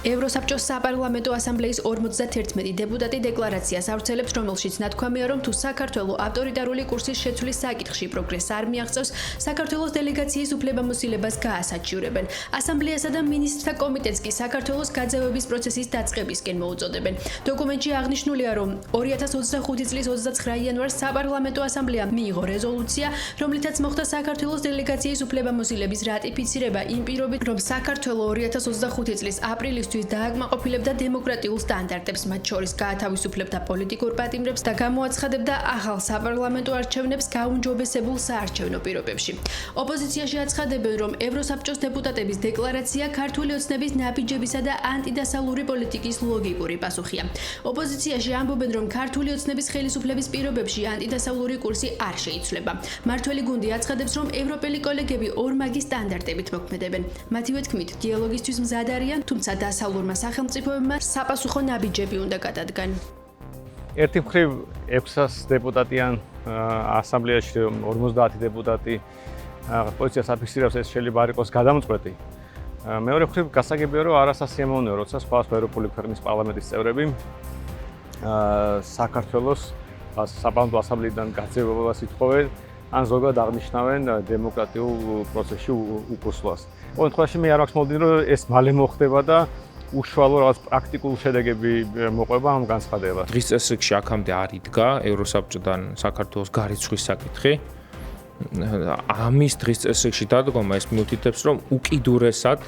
ევროსაბჭოს საპარლამენტო ასამბლეის 51 დეპუტატი დეკლარაციას ავრცელებს, რომელშიც ნათქვამია, რომ თუ საქართველო ავტორიტარული კურსის შეცვლის საკითხში პროგრესს არ მიაღწევს, საქართველოს დელეგაციის უფლებამოსილებას გაასაჩივრებენ. ასამბლეასა და მინისტრთა კომიტეტს კი საქართველოს გაძევების პროცესის დაწყებისკენ მოუწოდებენ. დოკუმენტში აღნიშნულია, რომ 2025 წლის 29 იანვარს საპარლამენტო ასამბლეამ მიიღო რეზოლუცია, რომლითაც მოხდა საქართველოს დელეგაციის უფლებამოსილების რატიფიცირება იმ პირობით, რომ საქართველო 2025 წლის აპრილისთვის დააკმაყოფილებდა დემოკრატიულ სტანდარტებს, მათ შორის გაათავისუფლებდა პოლიტიკურ პატიმრებს და გამოაცხადებდა ახალ საპარლამენტო არჩევნებს გაუმჯობესებულ საარჩევნო პირობებში. ოპოზიციაში აცხადებენ, რომ ევროსაბჭოს დეპუტატების დეკლარაცია ქართული ოცნების ნაბიჯებისა და ანტიდასალური პოლიტიკის ლოგიკური პასუხია. ოპოზიციაში ამბობენ, რომ ქართული ოცნების ხელისუფლების პირობებში ანტიდასალური კურსი არ შეიცვლება. მართველი გუნდი აცხადებს, რომ ევროპელი კოლეგები ორმაგი სტანდარტებით მოქმედებენ. მათივე თქმით, დიალოგისთვის მზად არიან, თუმცა დასავლურმა სახელმწიფოებმა საპასუხო ნაბიჯები უნდა გადადგან. ერთი მხრივ 600 დეპუტატიან ასამბლეაში 50 დეპუტატი პოზიციას აფიქსირებს, ეს შეიძლება არ იყოს გადამწყვეტი. მეორე მხრივ გასაგებია, რომ არასასიამოვნოა, როცა სხვა ევროპული ქვეყნის პარლამენტის წევრები საქართველოს საპარლამენტო ასამბლეიდან გაძევებას ითხოვენ, ან ზოგადად აღნიშნავენ დემოკრატიულ პროცესში უკუსლას. ყოველ შემთხვევაში მე არ მაქვს მოლოდინი, რომ ეს მალე მოხდება და უშუალო რაღაც პრაქტიკულ შედეგები მოყვება ამ განცხადებას. დღის წესრიგში აქამდე არ იდგა ევროსაბჭოდან საქართველოს გარიცხვის საკითხი. ამის დღის წესრიგში დადგომა ეს მიუთითებს, რომ უკიდურესად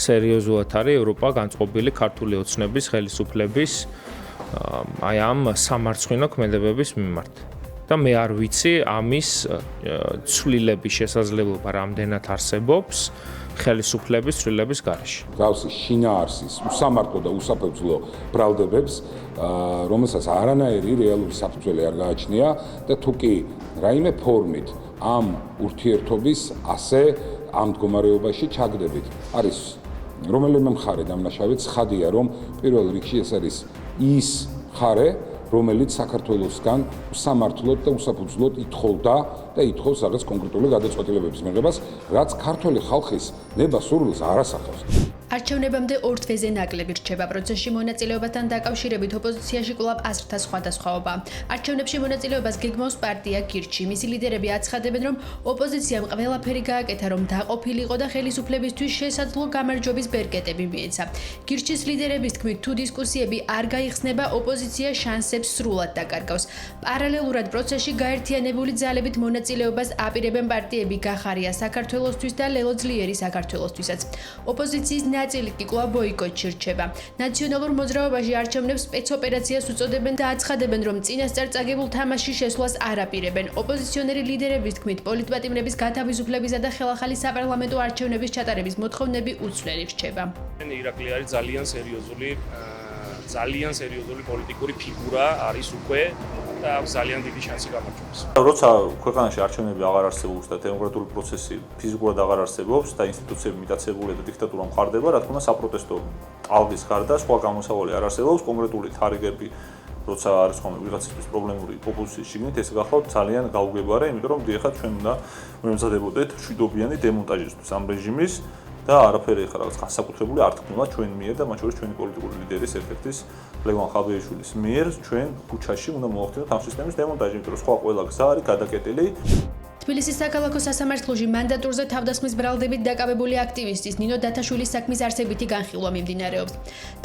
სერიოზულად არის ევროპა განწყობილი ქართული ოცნების ხელისუფლების აი ამ სამარცხვინო ქმედებების მიმართ. და მე არ ვიცი ამის ცვლილების შესაძლებლობა რამდენად არსებობს ხელისუფლების ცვლილების გარეშე. გავსი შინაარსის უსამართლო და უსაფუძვლო ბრალდებებს, რომელსაც არანაირი რეალური საფუძველი არ გააჩნია და თუ კი რაიმე ფორმით ამ ურთიერთობის ასე ამ მდგომარეობაში ჩაგდებით. არის რომელიმე მხარე დამნაშავე ცხადია, რომ პირველ რიგში ეს არის ის მხარე, რომელიც საქართველოსგან უსამართლოდ და უსაფუძვლოდ ითხოვდა და ითხოვს რაღაც კონკრეტული გადაწყვეტილებების მიღებას, რაც ქართული ხალხის ნება-სურვილს არ ასახავს. არჩევნებამდე ორ თვეზე ნაკლები რჩება პროცესში მონაწილეობასთან დაკავშირებით ოპოზიციაში კვლავ აზრთა სხვადასხვაობა. არჩევნებში მონაწილეობას გეგმავს პარტია გირჩი. მისი ლიდერები აცხადებენ, რომ ოპოზიციამ ყველაფერი გააკეთა, რომ დაყოფილიყო და ხელისუფლებისთვის შესაძლო გამარჯვების ბერკეტები მიეცა. გირჩის ლიდერების თქმით, თუ დისკუსიები არ გაიხსნება, ოპოზიცია შანსებს სრულად დაკარგავს. პარალელურად პროცესში გაერთიანებული ძალებით მონაწილეობას აპირებენ პარტიები გახარია საქართველოსთვის და ლელო ძლიერი საქართველოსთვისაც. ოპოზიციის ნაწილი კი კვლავ ბოიკოტში რჩება. ნაციონალურ მოძრაობაში არჩევნებს სპეცოპერაციას უწოდებენ და აცხადებენ, რომ წინასწარ წაგებულ თამაშში შესვლას არ აპირებენ. ოპოზიციონერი ლიდერების თქმით, პოლიტპატიმრების გათავისუფლებისა და ხელახალი საპარლამენტო არჩევნების ჩატარების მოთხოვნები უცვლელი რჩება. ირაკლი არის ძალიან სერიოზული პოლიტიკური ფიგურა არის უკვე და აქვს ძალიან დიდი შანსი გამარჯვების. როცა ქვეყანაში არჩევნები აღარ არსებობს და დემოკრატიული პროცესი ფიზიკურად აღარ არსებობს და ინსტიტუციები მიტაცებულია და დიქტატურა მყარდება, რა თქმა უნდა, საპროტესტო ტალღის გარდა სხვა გამოსავალი არ არსებობს, კონკრეტული თარიღები, როცა არის ხოლმე ვიღაცისთვის პრობლემური ოპოზიციის შიგნით, ეს გახლავთ ძალიან გაუგებარი, იმიტომ რომ დიახაც ჩვენ უნდა მომზადებოდეთ მშვიდობიანი დემონტაჟისთვის ამ რეჟიმის და არაფერი ხარ რაღაც განსაკუთრებული არ თქმულა ჩვენ მიერ და მათ შორის ჩვენი პოლიტიკური ლიდერის ერთ-ერთის ლევან ხაბეიშვილის მიერ ჩვენ ქუჩაში უნდა მოახდინოთ ამ სისტემის დემონტაჟი, იმიტომ რომ სხვა ყველა გზა არის გადაკეტილი. თბილისის საქალაქო სასამართლოში მანდატურზე თავდასხმის ბრალდებით დაკავებული აქტივისტის ნინო დათაშვილის საქმის არსებითი განხილვა მიმდინარეობს.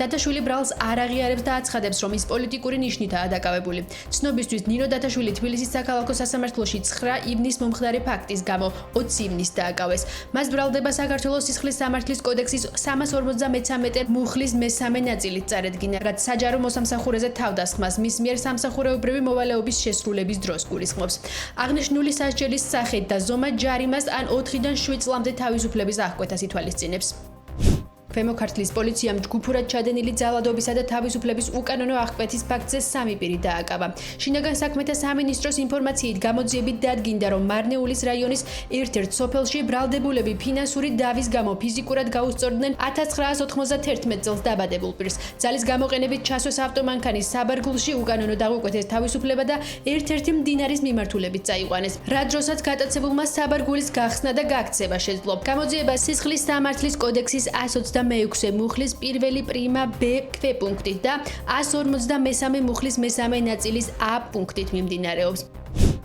დათაშვილი ბრალს არ აღიარებს და აცხადებს, რომ ის პოლიტიკური ნიშნითაა დაკავებული. ცნობისთვის ნინო დათაშვილი თბილისის საქალაქო სასამართლოში 9 ივნის მომხდარი ფაქტის გამო 20 ივნის დააკავეს. მას ბრალდება საქართველოს სისხლის სამართლის კოდექსის 353 მუხლის მესამე ნაწილით წარედგინა, რაც საჯარო მოსამსახურეზე თავდასხმას მის მიერ სამსახურეობრივი მოვალეობის შესრულების დროს გულისხმობს. აღნიშნული სასჯელის სახით და ზომად ჯარიმას ან 4-დან 7 წლამდე თავისუფლების აღკვეთას ითვალისწინებს. ქვემო ქართლის პოლიციამ ჯგუფურად ჩადენილი ძალადობისა და თავისუფლების უკანონო აღკვეთის ფაქტზე 3 პირი დააკავა. შინაგან საქმეთა სამინისტროს ინფორმაციით გამოძიებით დადგინდა, რომ მარნეულის რაიონის ერთ-ერთ სოფელში ბრალდებულები ფინანსური დავის გამო ფიზიკურად გაუსწორდნენ 1991 წელს დაბადებულ პირს. ძალის გამოყენებით ჩასვეს ავტომანქანის საბარგულში, უკანონო დაუკვეთეს თავისუფლება და ერთ-ერთი მდინარის მიმართულებით წაიყვანეს. რა დროსაც გატაცებულმა საბარგულის გახსნა და გაქცევა შეძლო. გამოძიება სისხლის სამართლის კოდექსის 120 156 მუხლის პირველი პრიმა B ქვეპუნქტით და 153 მუხლის მესამე ნაწილის A პუნქტით მიმდინარეობს.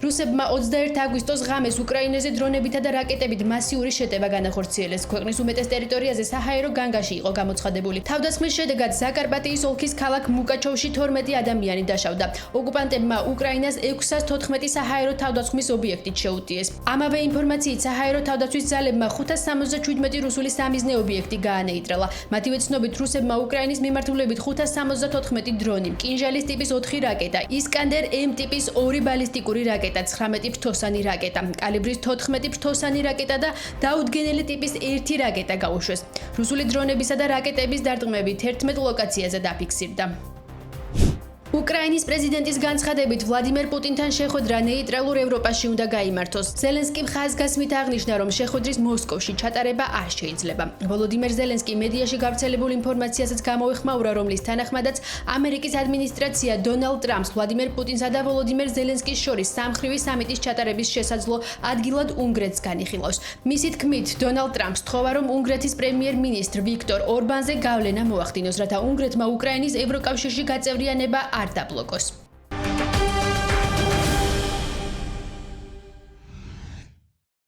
რუსებმა 21 აგვისტოს ღამეს უკრაინაზე დრონებითა და რაკეტებით მასიური შეტევა განახორციელეს. ქვეყნის უმეტეს ტერიტორიაზე საჰაერო განგაში იყო გამოცხადებული. თავდასხმის შედეგად ზაკარპატიის ოლქის ქალაქ მუკაჩოვში 12 ადამიანი დაშავდა. ოკუპანტებმა უკრაინას 614 საჰაერო თავდასხმის ობიექტით შეუტიეს. ამავე ინფორმაციით საჰაერო თავდაცვის ძალებმა 577 რუსული სამიზნე ობიექტი გაანეიტრალა. მათივე ცნობით რუსებმა უკრაინის მიმართულებით 574 დრონი, კინჟალის ტიპის 4 რაკეტა, ისკანდერ M ტიპის 2 ბალისტიკური რაკეტა, 19 ფრთოსანი რაკეტა, კალიბრის 14 ფრთოსანი რაკეტა და დაუდგენელი ტიპის 1 რაკეტა გაუშვეს. რუსული დრონებისა და რაკეტების დარტყმები 11 ლოკაციაზე დაფიქსირდა. უკრაინის პრეზიდენტის განცხადებით ვლადიმერ პუტინთან შეხვედრა ნეიტრალურ ევროპაში უნდა გაიმართოს. ზელენსკიმ ხაზგასმით აღნიშნა, რომ შეხვედრის მოსკოვში ჩატარება არ შეიძლება. ვოლოდიმერ ზელენსკი მედიაში გავრცელებულ ინფორმაციასაც გამოეხმაურა, რომლის თანახმადაც ამერიკის ადმინისტრაცია დონალდ ტრამპს ვლადიმერ პუტინსა და ვოლოდიმერ ზელენსკის შორის სამხრივი სამიტის ჩატარების შესაძლო ადგილად უნგრეთს განიხილავს. მისი თქმით, დონალდ ტრამპს თხოვა, რომ უნგრეთის პრემიერ-მინისტრ ვიქტორ ორბანზე გავლენა მოახდინოს, რათა უნგრეთმა უკრაინის ევროკავშირში გაწევრიანება არ დაბლოკოს.